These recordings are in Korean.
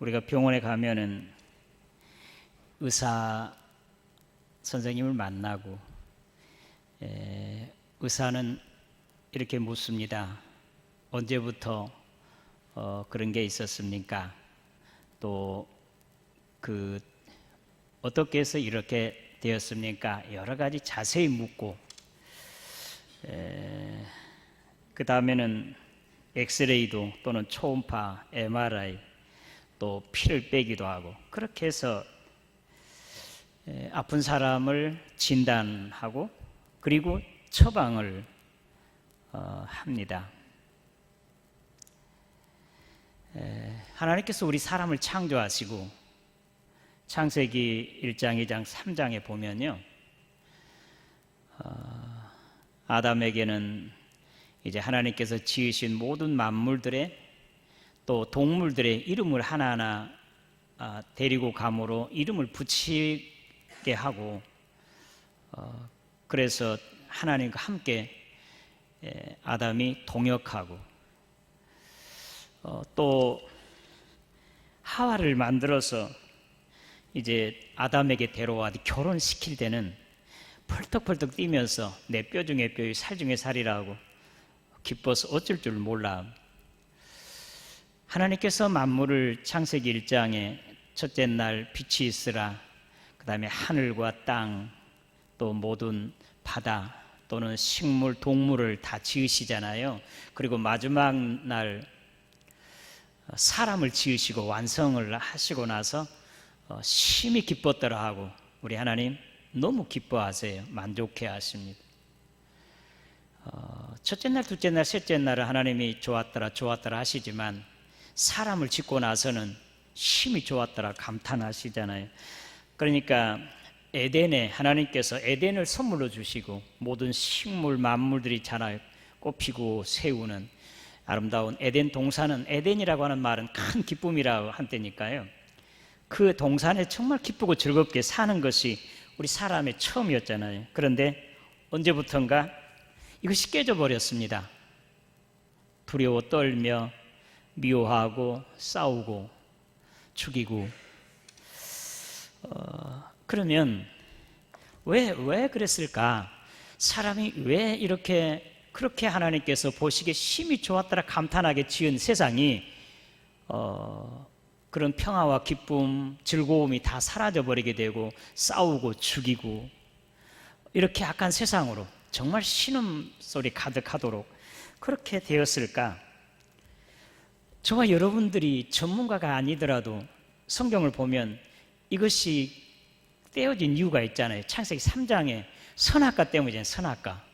우리가 병원에 가면은 의사 선생님을 만나고 의사는 이렇게 묻습니다. 언제부터 그런 게 있었습니까? 또 어떻게 해서 이렇게 되었습니까? 여러 가지 자세히 묻고 그 다음에는 엑스레이도 또는 초음파, MRI 또 피를 빼기도 하고 그렇게 해서 아픈 사람을 진단하고 그리고 처방을 합니다. 하나님께서 우리 사람을 창조하시고 창세기 1장, 2장, 3장에 보면요, 아담에게는 이제 하나님께서 지으신 모든 만물들의 또 동물들의 이름을 하나하나 데리고 감으로 이름을 붙이게 하고 그래서 하나님과 함께 아담이 동역하고 또 하와를 만들어서 이제 아담에게 데려와 결혼시킬 때는 펄떡펄떡 뛰면서 내 뼈 중에 뼈, 살 중에 살이라고 기뻐서 어쩔 줄 몰라. 하나님께서 만물을 창세기 1장에 첫째 날 빛이 있으라, 그 다음에 하늘과 땅, 또 모든 바다 또는 식물, 동물을 다 지으시잖아요. 그리고 마지막 날 사람을 지으시고 완성을 하시고 나서 심히 기뻤더라 하고 우리 하나님 너무 기뻐하세요. 만족해 하십니다. 첫째 날, 둘째 날, 셋째 날은 하나님이 좋았더라 하시지만 사람을 짓고 나서는 심히 좋았더라 감탄하시잖아요. 그러니까 에덴에 하나님께서 에덴을 선물로 주시고 모든 식물, 만물들이 자라 꽃피고 세우는 아름다운 에덴 동산은, 에덴이라고 하는 말은 큰 기쁨이라고 한때니까요, 그 동산에 정말 기쁘고 즐겁게 사는 것이 우리 사람의 처음이었잖아요. 그런데 언제부턴가 이것이 깨져버렸습니다. 두려워 떨며 미워하고 싸우고 죽이고 그러면 왜 그랬을까? 사람이 왜 그렇게 하나님께서 보시기에 심히 좋았더라 감탄하게 지은 세상이 그런 평화와 기쁨, 즐거움이 다 사라져버리게 되고 싸우고 죽이고 이렇게 악한 세상으로 정말 신음소리 가득하도록 그렇게 되었을까? 저와 여러분들이 전문가가 아니더라도 성경을 보면 이것이 떼어진 이유가 있잖아요. 창세기 3장에 선악과 때문이잖아요. 선악과.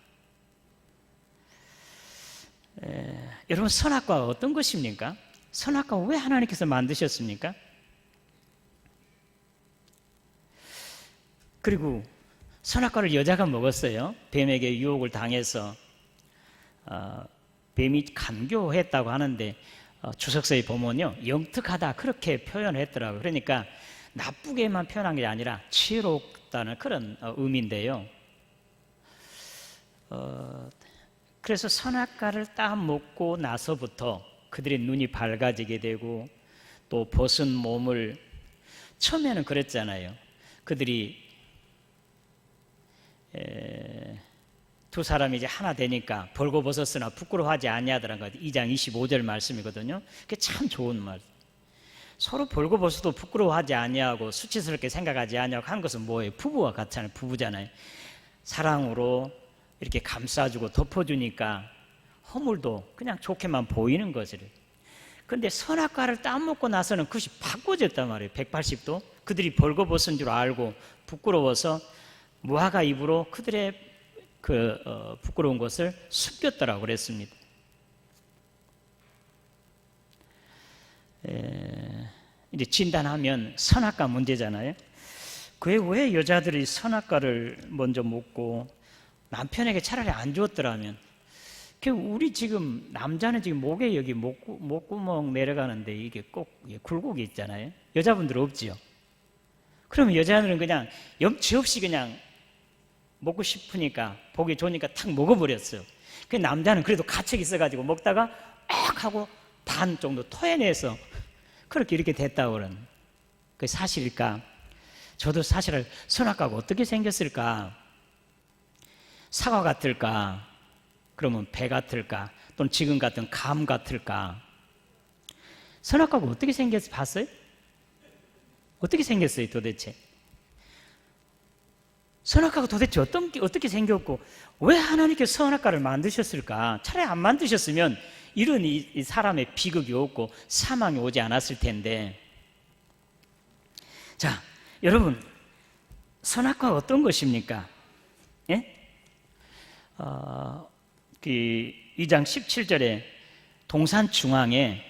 여러분, 선악과가 어떤 것입니까? 선악과 왜 하나님께서 만드셨습니까? 그리고 선악과를 여자가 먹었어요. 뱀에게 유혹을 당해서 뱀이 간교했다고 하는데 주석서에 보면요, 영특하다 그렇게 표현했더라고요. 그러니까 나쁘게만 표현한 게 아니라 지혜롭다는 그런 의미인데요. 그래서 선악과를 딱 먹고 나서부터 그들의 눈이 밝아지게 되고 또 벗은 몸을, 처음에는 그랬잖아요. 그들이 두 사람이 이제 하나 되니까 벌거벗었으나 부끄러워하지 아니하더라는 것, 2장 25절 말씀이거든요. 그게 참 좋은 말. 서로 벌거벗어도 부끄러워하지 아니하고 수치스럽게 생각하지 아니하고 하는 것은 뭐예요? 부부와 같잖아요. 부부잖아요. 사랑으로 이렇게 감싸주고 덮어주니까 허물도 그냥 좋게만 보이는 거지. 그런데 선악과를 따먹고 나서는 그것이 바꿔졌단 말이에요. 180도. 그들이 벌거벗은 줄 알고 부끄러워서 무화과 잎으로 그들의 부끄러운 것을 숨겼더라고 그랬습니다. 이제 진단하면 선악과 문제잖아요. 그게 왜 여자들이 선악과를 먼저 먹고 남편에게 차라리 안 주었더라면, 우리 지금 남자는 지금 목에 여기 목구멍 내려가는데 이게 꼭 굴곡이 있잖아요. 여자분들은 없지요. 그러면 여자들은 그냥 염치 없이 그냥 먹고 싶으니까 보기 좋으니까 탁 먹어버렸어요. 그 남자는 그래도 가책이 있어가지고 먹다가 악 하고 반 정도 토해내서 그렇게 이렇게 됐다고 그러는. 그게 사실일까? 저도 사실을 선악과가 어떻게 생겼을까? 사과 같을까? 그러면 배 같을까? 또는 지금 같은 감 같을까? 선악과가 어떻게 생겼어? 봤어요? 어떻게 생겼어요 도대체? 선악과가 도대체 어떻게 생겼고 왜 하나님께서 선악과를 만드셨을까? 차라리 안 만드셨으면 이런 이 사람의 비극이 없고 사망이 오지 않았을 텐데. 자, 여러분, 선악과가 어떤 것입니까? 예? 2장 17절에 동산 중앙에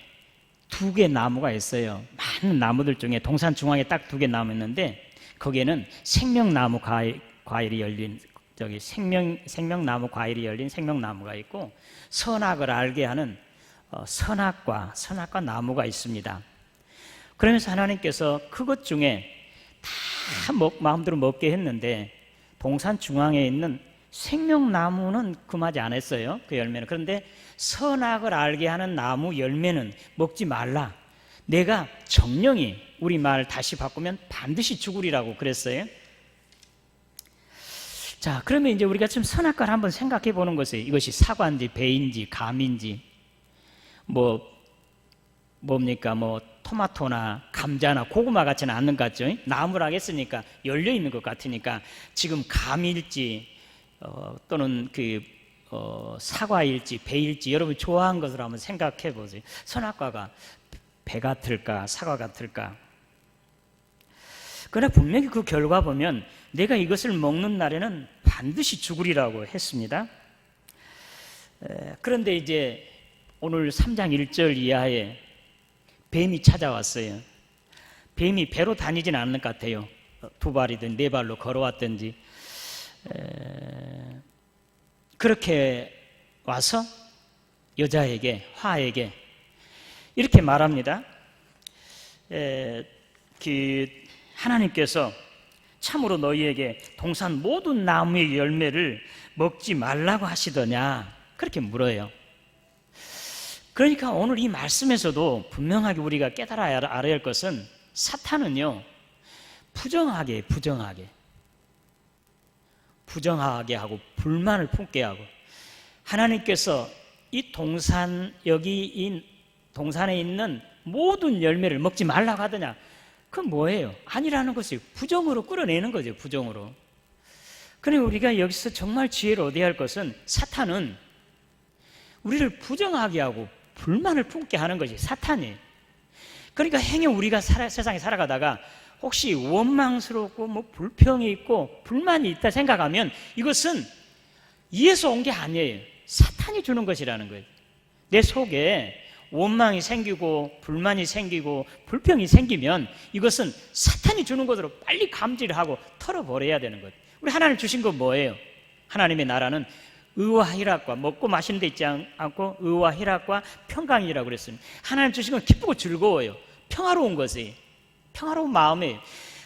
2개 나무가 있어요. 많은 나무들 중에 동산 중앙에 딱 2개 나무 있는데 거기에는 생명나무 과일이 열린 생명나무 과일이 열린 생명나무가 있고 선악을 알게 하는 선악과 나무가 있습니다. 그러면서 하나님께서 그것 중에 다 마음대로 먹게 했는데 동산 중앙에 있는 생명나무는 금하지 않았어요. 그 열매는. 그런데 선악을 알게 하는 나무 열매는 먹지 말라. 내가 정령이 우리말 다시 바꾸면 반드시 죽으리라고 그랬어요. 자, 그러면 이제 우리가 좀 선악과를 한번 생각해 보는 것이 이것이 사과인지 배인지 감인지 뭡니까? 토마토나 감자나 고구마 같지는 않는 것 같죠? 나무라고 했으니까 열려 있는 것 같으니까 지금 감일지 또는 사과일지 배일지 여러분 좋아하는 것으로 한번 생각해 보세요. 선악과가 배 같을까 사과 같을까? 그러나 분명히 그 결과 보면 내가 이것을 먹는 날에는 반드시 죽으리라고 했습니다. 그런데 이제 오늘 3장 1절 이하에 뱀이 찾아왔어요. 뱀이 배로 다니지는 않는 것 같아요. 2발이든 4발로 걸어왔든지 그렇게 와서 여자에게 화에게 이렇게 말합니다. 하나님께서 참으로 너희에게 동산 모든 나무의 열매를 먹지 말라고 하시더냐 그렇게 물어요. 그러니까 오늘 이 말씀에서도 분명하게 우리가 깨달아야 할 것은 사탄은요 부정하게 하고 불만을 품게 하고 하나님께서 이 동산에 있는 모든 열매를 먹지 말라고 하더냐. 그건 뭐예요? 아니라는 것이 부정으로 끌어내는 거죠. 부정으로. 그러니 우리가 여기서 정말 지혜를 얻어야 할 것은 사탄은 우리를 부정하게 하고 불만을 품게 하는 것이 사탄이에요. 그러니까 행여 우리가 세상에 살아가다가 혹시 원망스럽고 불평이 있고 불만이 있다 생각하면 이것은 이에서 온 게 아니에요. 사탄이 주는 것이라는 거예요. 내 속에 원망이 생기고 불만이 생기고 불평이 생기면 이것은 사탄이 주는 것으로 빨리 감지를 하고 털어버려야 되는 거예요. 우리 하나님 주신 건 뭐예요? 하나님의 나라는 의와 희락과 먹고 마시는 데 있지 않고 의와 희락과 평강이라고 그랬습니다. 하나님 주신 건 기쁘고 즐거워요. 평화로운 것이 평화로운 마음이에요.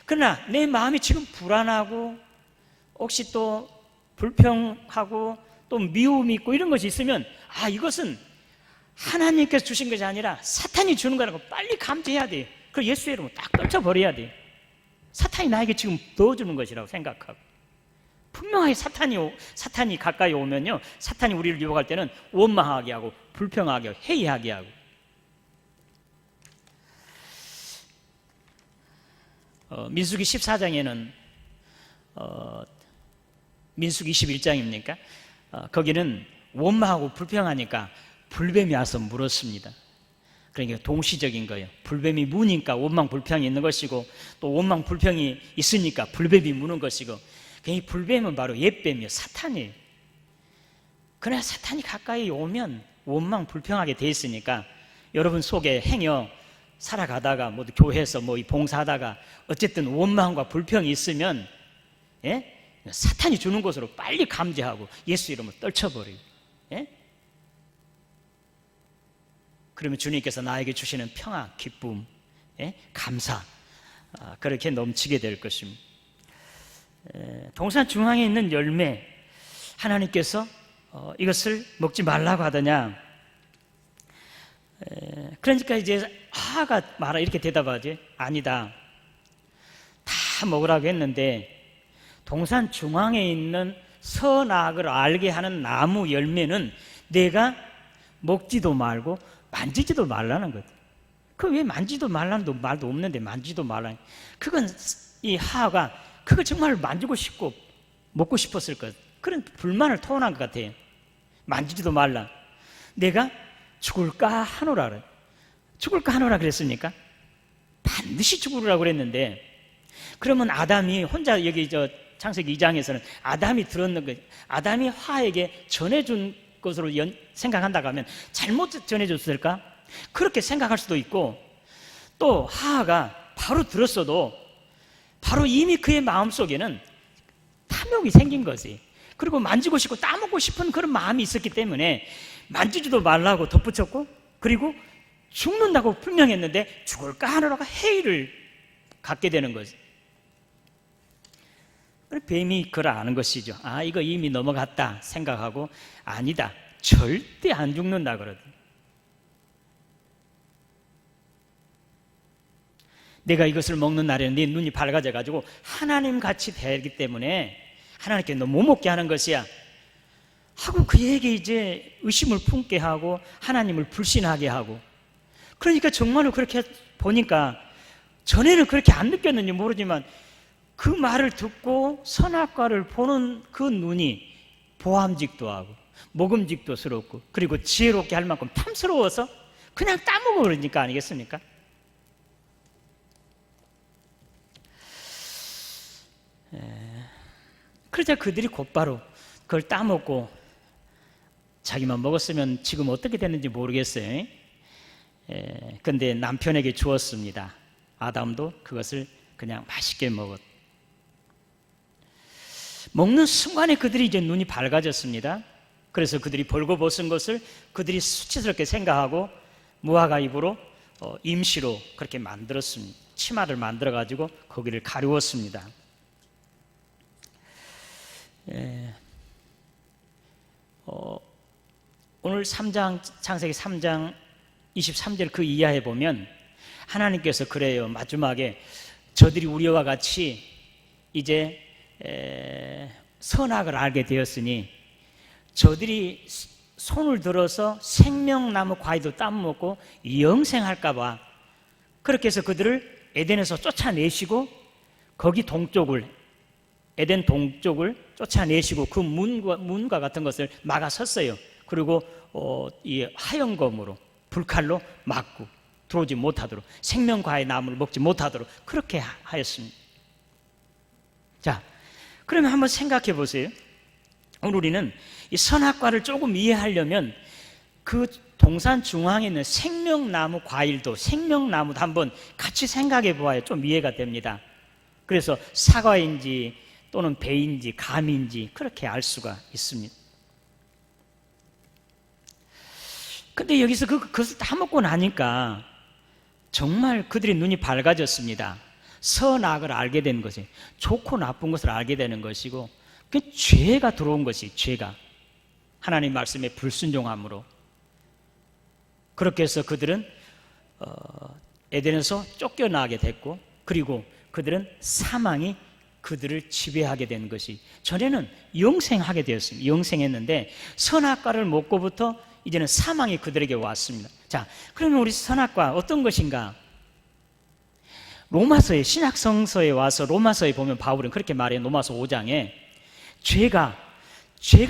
그러나 내 마음이 지금 불안하고 혹시 또 불평하고 또 미움이 있고 이런 것이 있으면 이것은 하나님께서 주신 것이 아니라 사탄이 주는 거라고 빨리 감지해야 돼. 그걸 예수의 이름으로 딱 떨쳐버려야 돼. 사탄이 나에게 지금 넣어주는 것이라고 생각하고 분명하게 사탄이 가까이 오면요 사탄이 우리를 유혹할 때는 원망하게 하고 불평하게 하고 회의하게 하고 민수기 14장에는 민수기 21장입니까? 거기는 원망하고 불평하니까 불뱀이 와서 물었습니다. 그러니까 동시적인 거예요. 불뱀이 무니까 원망 불평이 있는 것이고 또 원망 불평이 있으니까 불뱀이 무는 것이고 이 불뱀은 바로 옛뱀이에요. 사탄이에요. 그러나 사탄이 가까이 오면 원망 불평하게 돼 있으니까 여러분 속에 행여 살아가다가 교회에서 봉사하다가 어쨌든 원망과 불평이 있으면 사탄이 주는 것으로 빨리 감지하고 예수 이름으로 떨쳐버려요. 그러면 주님께서 나에게 주시는 평화, 기쁨, 감사 그렇게 넘치게 될 것입니다. 동산 중앙에 있는 열매 하나님께서 이것을 먹지 말라고 하더냐. 그러니까 이제 하가 말아 이렇게 대답하지. 아니다. 다 먹으라고 했는데 동산 중앙에 있는 선악을 알게 하는 나무 열매는 내가 먹지도 말고 만지지도 말라는 거지. 그 왜 만지도 말라는 말도 없는데 만지도 말라는. 그건 이 하가 그걸 정말 만지고 싶고 먹고 싶었을 것. 그런 불만을 토한한 것 같아요. 만지지도 말라. 내가 죽을까 하노라 그래. 죽을까 하노라 그랬습니까? 반드시 죽으라고 그랬는데, 그러면 아담이 혼자 여기 창세기 2장에서는 아담이 들었는 거, 아담이 하에게 전해준 것으로 생각한다고 하면 잘못 전해줬을까? 그렇게 생각할 수도 있고, 또 하가 바로 들었어도 바로 이미 그의 마음속에는 탐욕이 생긴 거지. 그리고 만지고 싶고 따먹고 싶은 그런 마음이 있었기 때문에 만지지도 말라고 덧붙였고, 그리고 죽는다고 분명했는데 죽을까 하느라고 회의를 갖게 되는 거지. 뱀이 그걸 아는 것이죠. 아, 이거 이미 넘어갔다 생각하고, 아니다, 절대 안 죽는다 그러더니, 내가 이것을 먹는 날에는 네 눈이 밝아져가지고 하나님같이 되기 때문에 하나님께 너 못 먹게 하는 것이야 하고 그에게 이제 의심을 품게 하고 하나님을 불신하게 하고. 그러니까 정말로 그렇게 보니까, 전에는 그렇게 안 느꼈는지 모르지만 그 말을 듣고 선악과를 보는 그 눈이 보암직도 하고 먹음직도스럽고 그리고 지혜롭게 할 만큼 탐스러워서 그냥 따먹어 그러니까 아니겠습니까? 그러자 그들이 곧바로 그걸 따먹고 자기만 먹었으면 지금 어떻게 됐는지 모르겠어요. 근데 남편에게 주었습니다. 아담도 그것을 그냥 맛있게 먹는 순간에 그들이 이제 눈이 밝아졌습니다. 그래서 그들이 벌거벗은 것을 그들이 수치스럽게 생각하고 무화과 잎으로 임시로 그렇게 만들었습니다. 치마를 만들어 가지고 거기를 가리웠습니다. 오늘 3장, 창세기 3장 23절 그 이하에 보면 하나님께서 그래요. 마지막에 저들이 우리와 같이 이제 선악을 알게 되었으니 저들이 손을 들어서 생명나무 과일도 따먹고 영생할까 봐, 그렇게 해서 그들을 에덴에서 쫓아내시고 거기 동쪽을, 에덴 동쪽을 쫓아내시고 그 문과 같은 것을 막아섰어요. 그리고 이 화영검으로 불칼로 막고 들어오지 못하도록, 생명과의 나무를 먹지 못하도록 그렇게 하였습니다. 자, 그러면 한번 생각해 보세요. 오늘 우리는 이 선악과를 조금 이해하려면 그 동산 중앙에 있는 생명나무 과일도, 생명나무도 한번 같이 생각해 보아야 좀 이해가 됩니다. 그래서 사과인지 또는 배인지 감인지 그렇게 알 수가 있습니다. 근데 여기서 그것을 다 먹고 나니까 정말 그들의 눈이 밝아졌습니다. 선악을 알게 된 것이, 좋고 나쁜 것을 알게 되는 것이고, 그 죄가 들어온 것이, 죄가 하나님 말씀에 불순종함으로, 그렇게 해서 그들은 에덴에서 쫓겨나게 됐고, 그리고 그들은 사망이 그들을 지배하게 된 것이, 전에는 영생하게 되었습니다. 영생했는데 선악과를 먹고부터 이제는 사망이 그들에게 왔습니다. 자, 그러면 우리 선악과 어떤 것인가? 로마서에, 신약 성서에 와서 로마서에 보면 바울은 그렇게 말해요. 로마서 5장에 죄가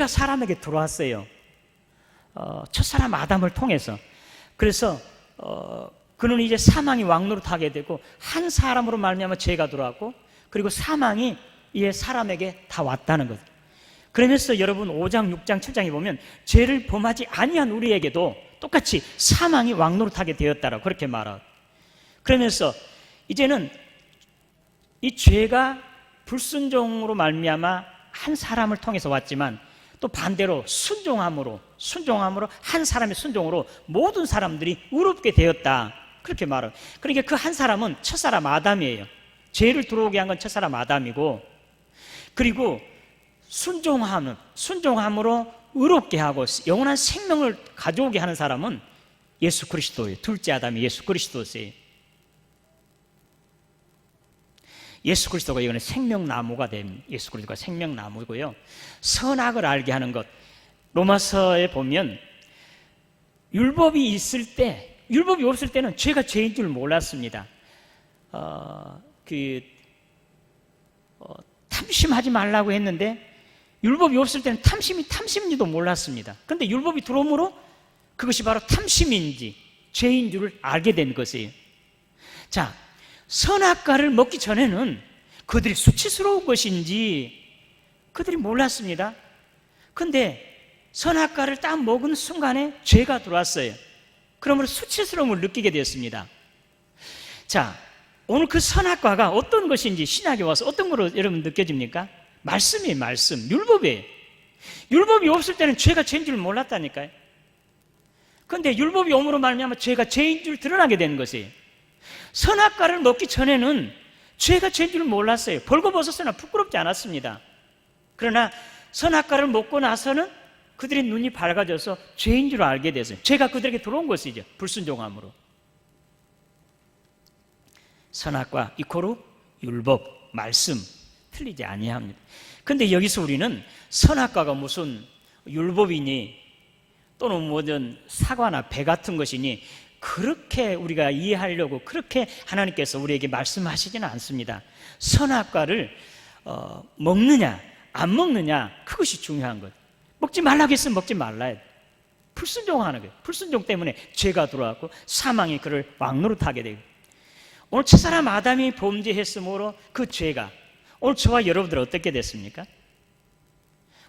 사람에게 들어왔어요. 첫사람 아담을 통해서. 그래서 그는 이제 사망이 왕노릇하게 되고 한 사람으로 말미암아 죄가 들어왔고, 그리고 사망이 이제 사람에게 다 왔다는 거죠. 그러면서 여러분 5장, 6장, 7장에 보면 죄를 범하지 아니한 우리에게도 똑같이 사망이 왕노릇하게 되었다라고 그렇게 말하고, 그러면서 이제는 이 죄가 불순종으로 말미암아 한 사람을 통해서 왔지만 또 반대로 순종함으로 한 사람의 순종으로 모든 사람들이 의롭게 되었다 그렇게 말하고, 그러니까 그 한 사람은 첫사람 아담이에요. 죄를 들어오게 한 건 첫사람 아담이고, 그리고 순종함으로 의롭게 하고 영원한 생명을 가져오게 하는 사람은 예수 그리스도예요. 둘째 아담이 예수 그리스도세요. 예수 그리스도가 이거는 생명나무가 된, 예수 그리스도가 생명나무고요. 선악을 알게 하는 것. 로마서에 보면 율법이 있을 때, 율법이 없을 때는 죄가 죄인 줄 몰랐습니다. 탐심하지 말라고 했는데 율법이 없을 때는 탐심이 탐심인지도 몰랐습니다. 그런데 율법이 들어오므로 그것이 바로 탐심인지 죄인 줄을 알게 된 것이에요. 자, 선악과를 먹기 전에는 그들이 수치스러운 것인지 그들이 몰랐습니다. 그런데 선악과를 딱 먹은 순간에 죄가 들어왔어요. 그러므로 수치스러움을 느끼게 되었습니다. 자, 오늘 그 선악과가 어떤 것인지 신약에 와서 어떤 거로 여러분 느껴집니까? 말씀이에요. 말씀, 율법이에요. 율법이 없을 때는 죄가 죄인 줄 몰랐다니까요. 그런데 율법이 오므로 말미암아 죄가 죄인 줄 드러나게 되는 것이에요. 선악과를 먹기 전에는 죄가 죄인 줄 몰랐어요. 벌거벗었으나 부끄럽지 않았습니다. 그러나 선악과를 먹고 나서는 그들의 눈이 밝아져서 죄인 줄 알게 됐어요. 죄가 그들에게 들어온 것이죠. 불순종함으로. 선악과 이코르 율법, 말씀, 틀리지 아니합니다. 그런데 여기서 우리는 선악과가 무슨 율법이니 또는 뭐든 사과나 배 같은 것이니 그렇게 우리가 이해하려고 그렇게 하나님께서 우리에게 말씀하시지는 않습니다. 선악과를 먹느냐 안 먹느냐 그것이 중요한 것. 먹지 말라고 했으면 먹지 말라야 돼. 불순종하는 거예요. 불순종 때문에 죄가 들어왔고 사망이 그를 왕노릇하게 되고, 오늘 첫사람 아담이 범죄했으므로 그 죄가 오늘 저와 여러분들 어떻게 됐습니까?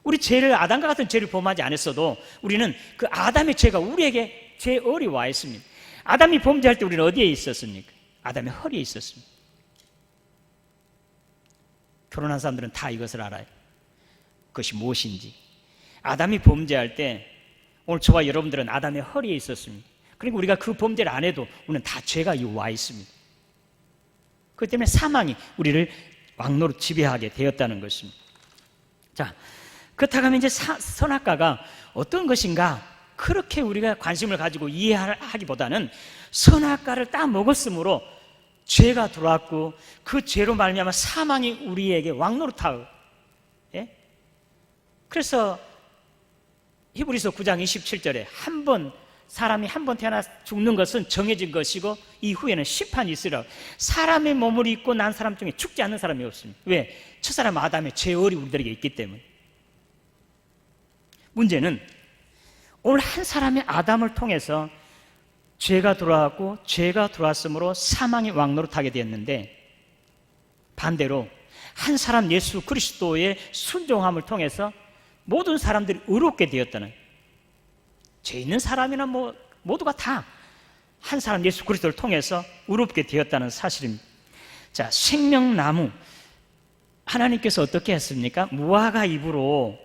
우리 죄를, 아담과 같은 죄를 범하지 않았어도 우리는 그 아담의 죄가 우리에게 죄얼이 와 있습니다. 아담이 범죄할 때 우리는 어디에 있었습니까? 아담의 허리에 있었습니다. 결혼한 사람들은 다 이것을 알아요. 그것이 무엇인지. 아담이 범죄할 때 오늘 저와 여러분들은 아담의 허리에 있었습니다. 그러니까 우리가 그 범죄를 안 해도 우리는 다 죄가 와 있습니다. 그렇기 때문에 사망이 우리를 왕노릇 지배하게 되었다는 것입니다. 자, 그렇다고 하면 이제 선악과가 어떤 것인가 그렇게 우리가 관심을 가지고 이해하기보다는 선악과를 딱 먹었으므로 죄가 들어왔고 그 죄로 말미암아 사망이 우리에게 왕노릇하고, 예? 그래서 히브리서 9장 27절에 사람이 한 번 태어나 죽는 것은 정해진 것이고 이후에는 심판이 있으라. 사람의 몸을 입고 난 사람 중에 죽지 않는 사람이 없습니다. 왜? 첫사람 아담의 죄얼이 우리들에게 있기 때문에. 문제는 오늘 한 사람의 아담을 통해서 죄가 들어왔고 죄가 들어왔으므로 사망이 왕노릇하게 되었는데, 반대로 한 사람 예수 그리스도의 순종함을 통해서 모든 사람들이 의롭게 되었다는, 죄 있는 사람이나 모두가 다 한 사람 예수 그리스도를 통해서 의롭게 되었다는 사실입니다. 자, 생명나무 하나님께서 어떻게 했습니까? 무화과 잎으로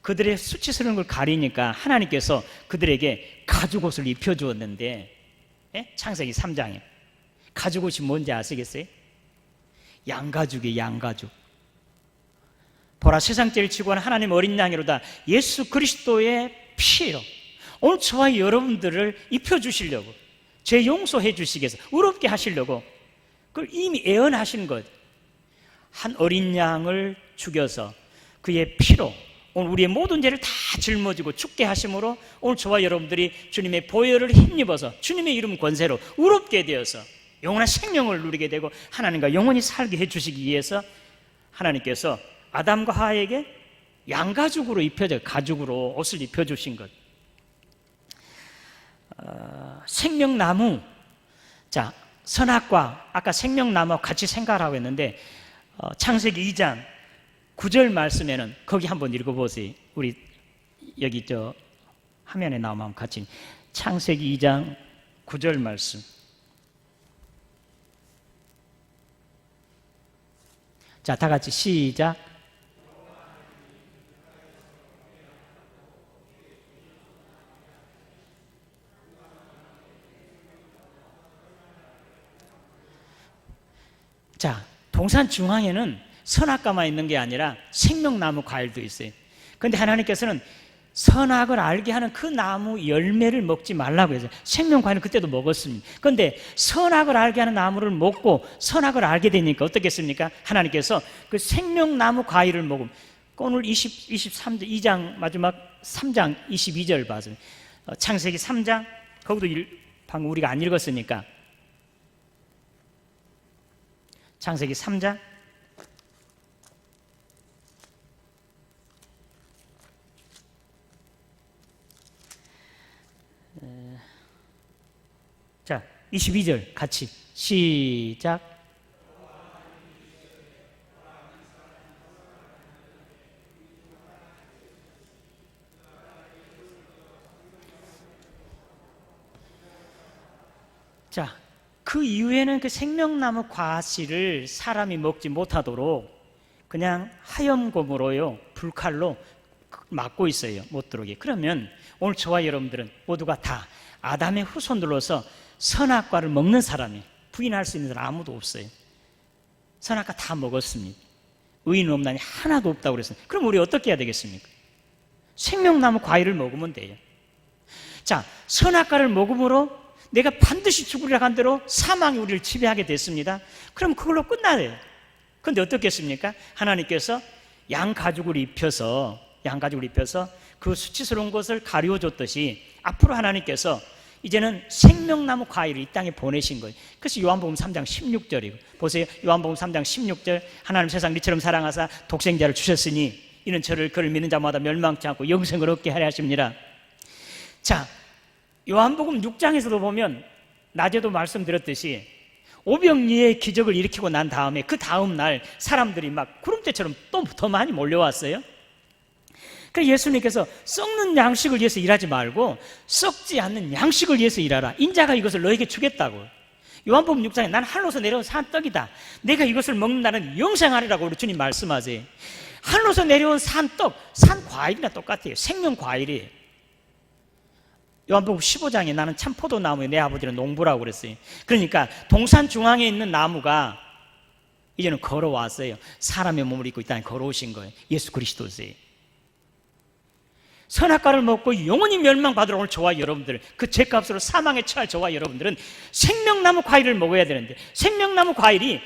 그들의 수치스러운 걸 가리니까 하나님께서 그들에게 가죽옷을 입혀주었는데, 예? 창세기 3장에 가죽옷이 뭔지 아시겠어요? 양가죽이에요. 양가죽. 보라, 세상 죄를 지고 한 하나님 어린 양이로다. 예수 그리스도의 피로 오늘 저와 여러분들을 입혀주시려고, 죄 용서해 주시기 위해서, 의롭게 하시려고 그걸 이미 예언하신 것. 한 어린 양을 죽여서 그의 피로 오늘 우리의 모든 죄를 다 짊어지고 죽게 하심으로 오늘 저와 여러분들이 주님의 보혈을 힘입어서 주님의 이름 권세로 의롭게 되어서 영원한 생명을 누리게 되고 하나님과 영원히 살게 해주시기 위해서 하나님께서 아담과 하와에게 양가죽으로 입혀져, 가죽으로 옷을 입혀주신 것. 생명나무. 자, 선악과 아까 생명나무와 같이 생각하라고 했는데 창세기 2장 9절 말씀에는 거기 한번 읽어보세요. 우리 여기 저 화면에 나오면 같이. 창세기 2장 9절 말씀. 자, 다 같이 시작. 자, 동산 중앙에는 선악과만 있는 게 아니라 생명나무 과일도 있어요. 그런데 하나님께서는 선악을 알게 하는 그 나무 열매를 먹지 말라고 해서 생명과일은 그때도 먹었습니다. 그런데 선악을 알게 하는 나무를 먹고 선악을 알게 되니까 어떻겠습니까? 하나님께서 그 생명나무 과일을 먹음. 오늘 23장 2장 마지막 3장 22절 봐서 창세기 3장 거기도 방금 우리가 안 읽었으니까 창세기 3장 자 22절 같이 시작. 자, 그 이후에는 그 생명나무 과실을 사람이 먹지 못하도록 그냥 하염곰으로요 불칼로 막고 있어요. 못 들어오게. 그러면 오늘 저와 여러분들은 모두가 다 아담의 후손들로서 선악과를 먹는 사람이 부인할 수 있는 사람 아무도 없어요. 선악과 다 먹었습니다. 의인은 없나니 하나도 없다고 그랬어요. 그럼 우리 어떻게 해야 되겠습니까? 생명나무 과일을 먹으면 돼요. 자, 선악과를 먹음으로 내가 반드시 죽으리라 한 대로 사망이 우리를 지배하게 됐습니다. 그럼 그걸로 끝나요. 그런데 어떻겠습니까? 하나님께서 양가죽을 입혀서 그 수치스러운 것을 가리워줬듯이 앞으로 하나님께서 이제는 생명나무 과일을 이 땅에 보내신 거예요. 그래서 요한복음 3장 16절이고 보세요. 요한복음 3장 16절 하나님 세상 이처럼 사랑하사 독생자를 주셨으니 이는 그를 믿는 자마다 멸망치 않고 영생을 얻게 하려 하십니다. 자, 요한복음 6장에서도 보면 낮에도 말씀드렸듯이 오병이의 기적을 일으키고 난 다음에 그 다음 날 사람들이 막 구름대처럼 또 더 많이 몰려왔어요. 그래서 예수님께서 썩는 양식을 위해서 일하지 말고 썩지 않는 양식을 위해서 일하라. 인자가 이것을 너에게 주겠다고. 요한복음 6장에 난 하늘로서 내려온 산 떡이다. 내가 이것을 먹는 날은 영생하리라고 우리 주님 말씀하세요. 하늘로서 내려온 산 떡, 산 과일이나 똑같아요. 생명 과일이에요. 요한복음 15장에 나는 참 포도나무에 내 아버지는 농부라고 그랬어요. 그러니까 동산 중앙에 있는 나무가 이제는 걸어왔어요. 사람의 몸을 입고 이 땅에 걸어오신 거예요. 예수 그리스도세요. 선악과를 먹고 영원히 멸망받으러 올 저와 여러분들, 그 죄값으로 사망에 처할 저와 여러분들은 생명나무 과일을 먹어야 되는데, 생명나무 과일이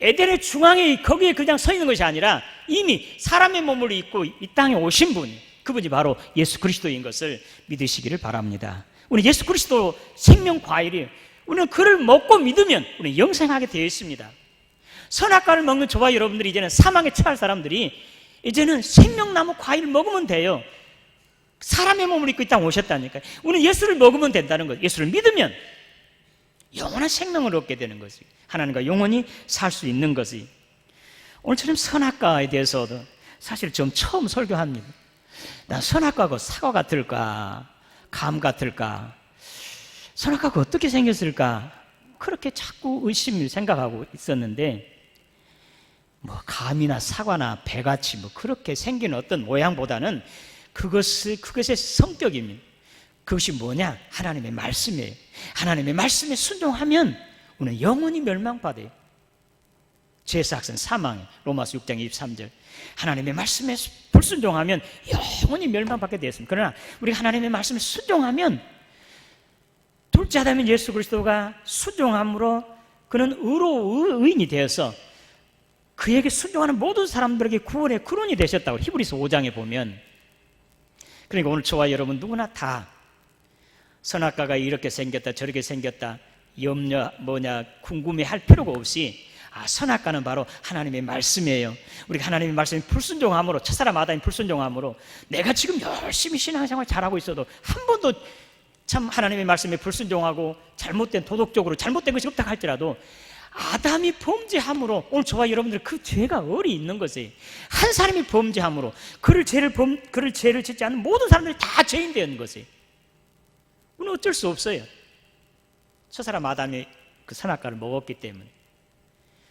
에덴의 중앙에 거기에 그냥 서 있는 것이 아니라 이미 사람의 몸을 입고 이 땅에 오신 분, 그분이 바로 예수 그리스도인 것을 믿으시기를 바랍니다. 우리 예수 그리스도 생명 과일이에요. 우리는 그를 먹고 믿으면 우리는 영생하게 되어 있습니다. 선악과를 먹는 저와 여러분들이 이제는 사망에 처할 사람들이 이제는 생명나무 과일을 먹으면 돼요. 사람의 몸을 입고 이 땅에 오셨다니까요. 우리는 예수를 먹으면 된다는 거예요. 예수를 믿으면 영원한 생명을 얻게 되는 것이, 하나님과 영원히 살 수 있는 것이. 오늘처럼 선악과에 대해서도 사실 좀 처음 설교합니다. 난 선악과가 사과 같을까, 감 같을까, 선악과가 어떻게 생겼을까, 그렇게 자꾸 의심을 생각하고 있었는데, 뭐 감이나 사과나 배같이 뭐 그렇게 생긴 어떤 모양보다는 그것의 성격입니다. 그것이 뭐냐? 하나님의 말씀이에요. 하나님의 말씀에 순종하면 우리는 영원히 멸망받아요. 죄에서 학생 사망에, 로마서 6장 23절. 하나님의 말씀에 불순종하면 영원히 멸망받게 되었습니다. 그러나 우리가 하나님의 말씀에 순종하면, 둘째 아담인 예수 그리스도가 순종함으로 그는 의인이 되어서 그에게 순종하는 모든 사람들에게 구원의 근원이 되셨다고 히브리서 5장에 보면. 그러니까 오늘 저와 여러분 누구나 다 선악과가 이렇게 생겼다 저렇게 생겼다 궁금해할 필요가 없이, 선악과는 바로 하나님의 말씀이에요. 우리가 하나님의 말씀에 불순종함으로, 첫사람 아담이 불순종함으로 내가 지금 열심히 신앙생활 잘하고 있어도 한 번도 참 하나님의 말씀에 불순종하고 잘못된, 도덕적으로 잘못된 것이 없다 할지라도 아담이 범죄함으로 오늘 저와 여러분들 그 죄가 어리 있는 것이에요. 한 사람이 범죄함으로 그를 죄를 짓지 않는 모든 사람들이 다 죄인 되는 것이에요. 우리는 어쩔 수 없어요. 첫사람 아담이 그 선악과를 먹었기 때문에.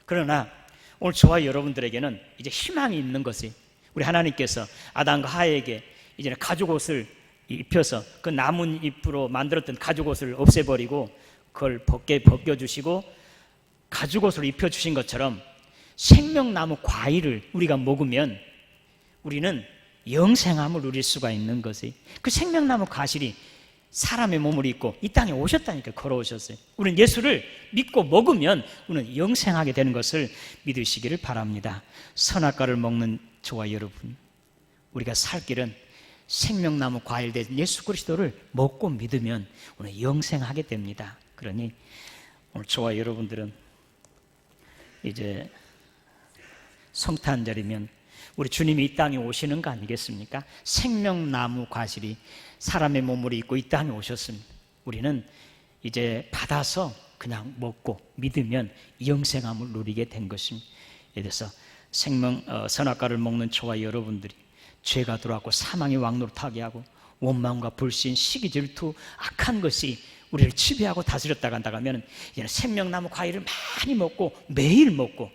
그러나 오늘 저와 여러분들에게는 이제 희망이 있는 것이, 우리 하나님께서 아담과 하에게 이제는 가죽옷을 입혀서 그 나뭇잎으로 만들었던 가죽옷을 없애버리고 그걸 벗겨주시고 가죽옷을 입혀주신 것처럼 생명나무 과일을 우리가 먹으면 우리는 영생함을 누릴 수가 있는 것이, 그 생명나무 과실이 사람의 몸을 입고 이 땅에 오셨다니까. 걸어오셨어요. 우리는 예수를 믿고 먹으면 우리는 영생하게 되는 것을 믿으시기를 바랍니다. 선악과를 먹는 저와 여러분, 우리가 살 길은 생명나무 과일 된 예수 그리스도를 먹고 믿으면 우리는 영생하게 됩니다. 그러니 오늘 저와 여러분들은 이제 성탄절이면 우리 주님이 이 땅에 오시는 거 아니겠습니까? 생명나무 과실이 사람의 몸을 입고 이 땅에 오셨습니다. 우리는 이제 받아서 그냥 먹고 믿으면 영생함을 누리게 된 것입니다. 이래서 선악과를 먹는 저와 여러분들이 죄가 들어왔고 사망의 왕노릇하게 하고 원망과 불신, 시기, 질투, 악한 것이 우리를 지배하고 다스렸다가 한다면 이제는 생명나무 과일을 많이 먹고 매일 먹고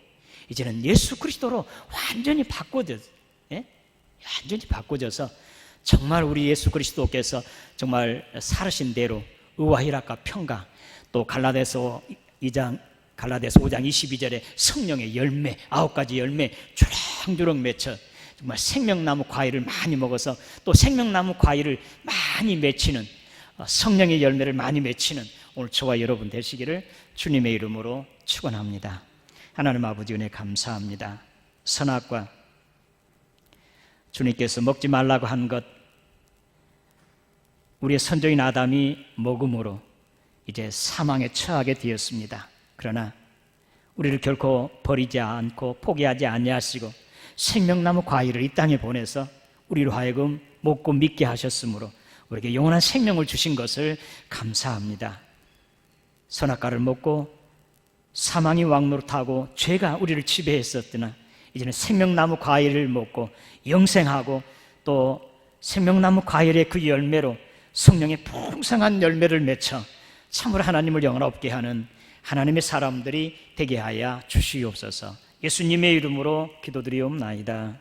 이제는 예수 그리스도로 완전히 바꿔져서 정말 우리 예수 그리스도께서 정말 살으신 대로 의와 희락과 평강, 또 갈라디아서 5장 22절에 성령의 열매 9가지 열매 주렁주렁 맺혀 정말 생명나무 과일을 많이 먹어서 또 생명나무 과일을 많이 맺히는, 성령의 열매를 많이 맺히는 오늘 저와 여러분 되시기를 주님의 이름으로 축원합니다. 하나님 아버지 은혜 감사합니다. 선악과, 주님께서 먹지 말라고 한 것, 우리의 선조인 아담이 먹음으로 이제 사망에 처하게 되었습니다. 그러나 우리를 결코 버리지 않고 포기하지 아니하시고 생명나무 과일을 이 땅에 보내서 우리로 하여금 먹고 믿게 하셨으므로 우리에게 영원한 생명을 주신 것을 감사합니다. 선악과를 먹고 사망이 왕노릇하고 죄가 우리를 지배했었으나 이제는 생명나무 과일을 먹고 영생하고 또 생명나무 과일의 그 열매로 성령의 풍성한 열매를 맺어 참으로 하나님을 영원롭게 하는 하나님의 사람들이 되게 하여 주시옵소서. 예수님의 이름으로 기도드리옵나이다.